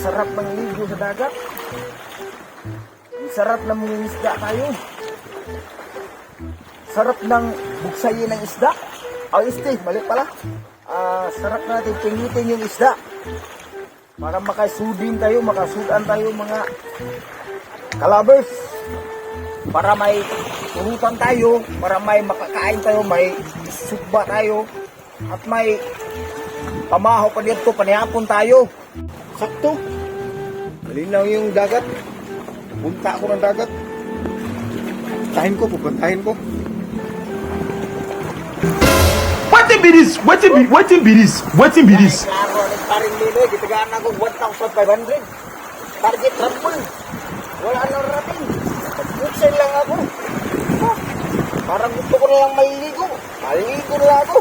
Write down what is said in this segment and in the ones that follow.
sarap mangligo sa dagat. Ang sarap na mangingisda tayo. Sarap ng buksayin ng isda. Mali pala. Sarap natin pingitin yung isda. Para makasudin tayo, makasudan tayo mga kalabers. Para may turutan tayo, para may makakain tayo, may sugba tayo, at may pamahaw pa dito, panihapon tayo. Sakto. Malinaw yung dagat. Punta ako ng dagat. Pupuntahin ko. Wetin be this? Wetin be this? Klaro, nagparing lilo, gitagaan ako 1,500. Target rumble. Wala nang rating. Buksan lang ako. Parang gusto ko na lang maliligo. Maliligo na lang ako.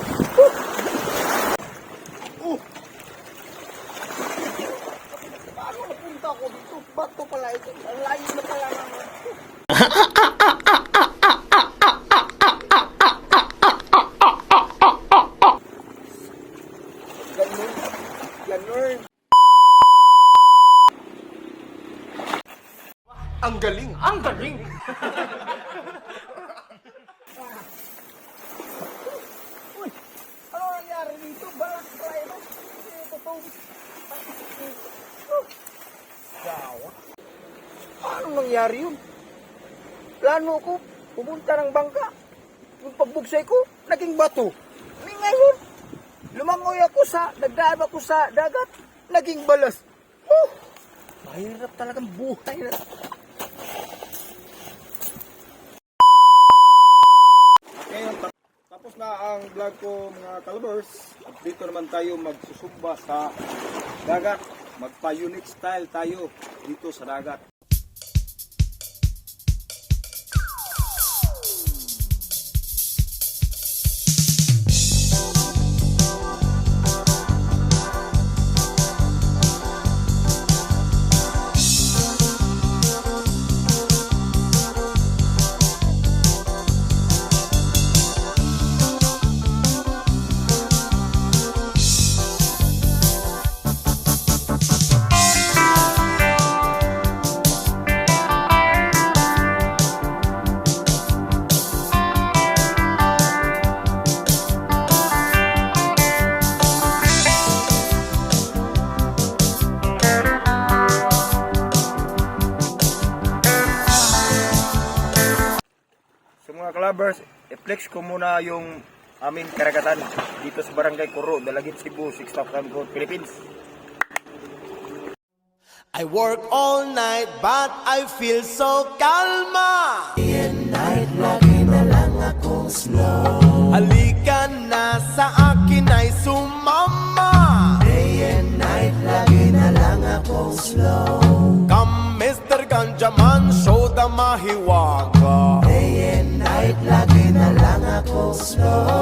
Paano napunta ako dito? Bato pala ito. Ang layo na pala naman. Ganun. Ang galing. Uy, ano nangyari dito? Balak pala ito. Gawa. Paano nangyari yun? Plano ko, pumunta ng bangka. Yung pagbugsay ko, naging bato. Ngayon, nagdaan ako sa dagat, naging balas. Mahirap talagang buhay na. Ngayon, tapos na ang vlog ko mga kalabers. Dito naman tayo magsusumba sa dagat. Magpa-unique style tayo dito sa dagat. Mga kalabers, i-flex ko muna yung aming karagatan dito sa Barangay Coro, Dalagit, Cebu, 6,000 Road, Philippines. I work all night but I feel so kalma. Day and night, lagi na lang akong slow. Halika na sa akin ay sumama. Day and night, lagi na lang akong slow. Come Mr. Ganjaman, show the mahiwaga. Day and night, lagi na lang akong slow.